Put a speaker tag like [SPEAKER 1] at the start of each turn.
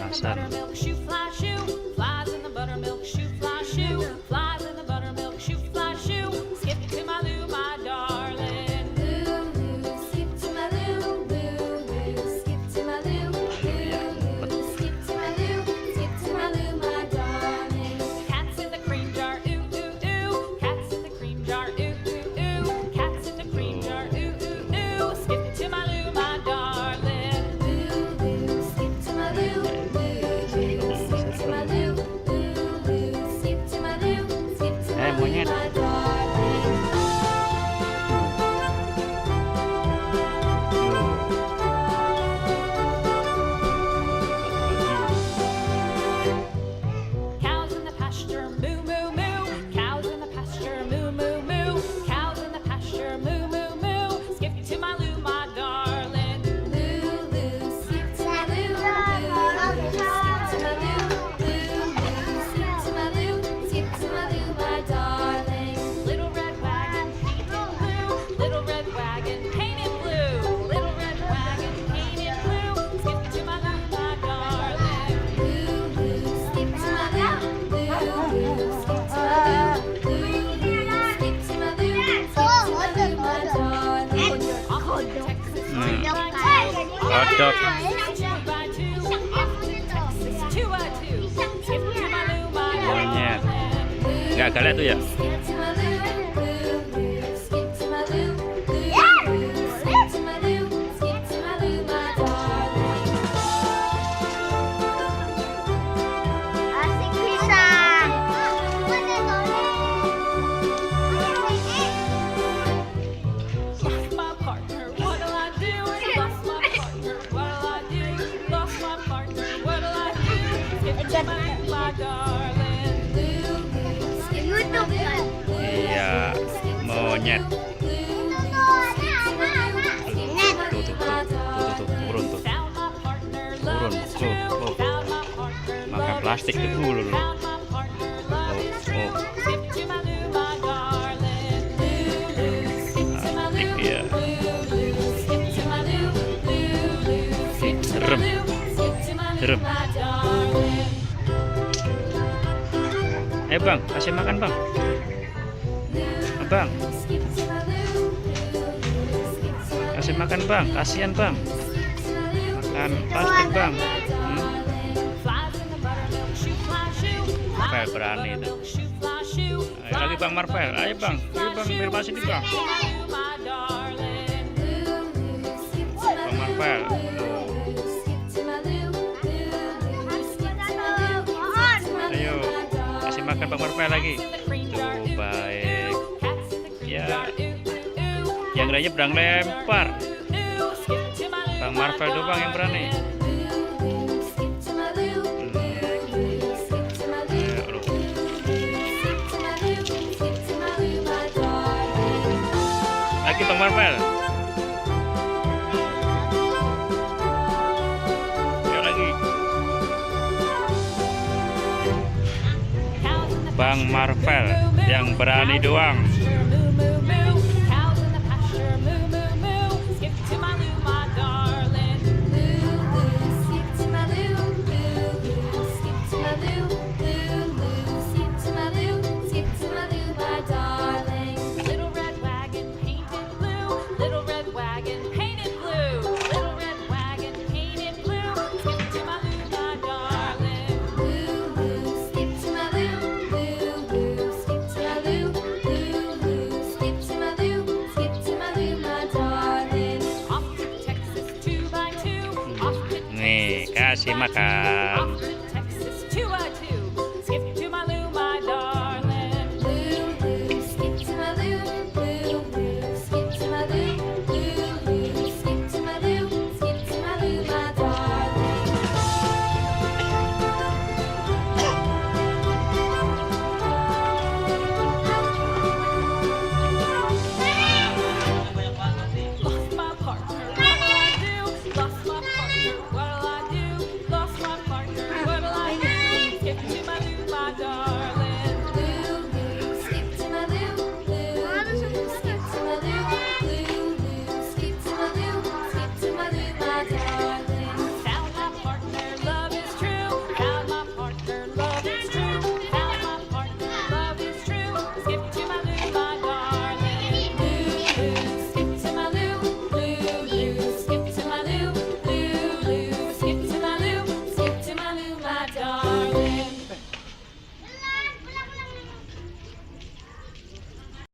[SPEAKER 1] pasar. Monyet.
[SPEAKER 2] Cows in the pasture, moo moo moo. Cows in the pasture, moo moo moo. Cows in the pasture, moo moo moo. Skip to my loo, my darling. Loo loo, skip to my loo, skip to my loo, loo loo, skip to my loo, skip to my loo, my darling. Little red wagon painted blue, little red wagon painted blue, little red wagon painted blue. Skip to my loo, my darling. Loo loo, skip to my loo, loo loo, skip to my loo, loo loo, skip to my loo, skip to my loo, my darling. Off to Texas,
[SPEAKER 1] Kodok.
[SPEAKER 2] 2 by 2. Skip to my loo, my
[SPEAKER 1] Monyet.
[SPEAKER 2] darling.
[SPEAKER 1] Nggak galak tuh ya?
[SPEAKER 2] Skip to my loo, loo loo, skip to my loo, loo loo, skip to my loo, skip to my loo, my darling.
[SPEAKER 3] Asik pisang.
[SPEAKER 2] Lost my partner, what'll I do? Lost my partner, what'll I do? Lost my partner, what'll I do? Skip to my loo, my darling. Loo loo, skip to my loo,
[SPEAKER 1] Iya, monyet. Tuh, turun tuh.
[SPEAKER 2] Found my partner, love
[SPEAKER 1] Turun,
[SPEAKER 2] is
[SPEAKER 1] tuh,
[SPEAKER 2] true.
[SPEAKER 1] tuh.
[SPEAKER 2] Found my partner,
[SPEAKER 1] Makan
[SPEAKER 2] love is
[SPEAKER 1] plastik
[SPEAKER 2] true.
[SPEAKER 1] tuh dulu.
[SPEAKER 2] Found my partner, love is true.
[SPEAKER 1] Oh.
[SPEAKER 2] Skip to my loo, my darling. Loo loo, skip to my loo.
[SPEAKER 1] Iya.
[SPEAKER 2] Loo loo, skip to my loo. Loo loo, skip to my
[SPEAKER 1] Serem.
[SPEAKER 2] loo. Skip to my loo,
[SPEAKER 1] Serem.
[SPEAKER 2] my darling.
[SPEAKER 1] Bang, kasih makan bang. Bang,
[SPEAKER 2] Skip to my loo. Skip to my
[SPEAKER 1] kasih makan bang. Kasihan bang. Makan plastik bang. Marvel berani tuh. Ayo lagi bang Marvel. Ayo bang. Ayo bang, biar sini bang. Bang Marvel. Tuh. Ayo, kasih makan bang Marvel lagi. Tuh, baik. Ya, yang lainnya berang lempar. Bang Marvel tuh bang yang berani. Ayo, aduh. Lagi bang Marvel. Ayo lagi. Bang Marvel yang berani doang. Nih, kasih makan.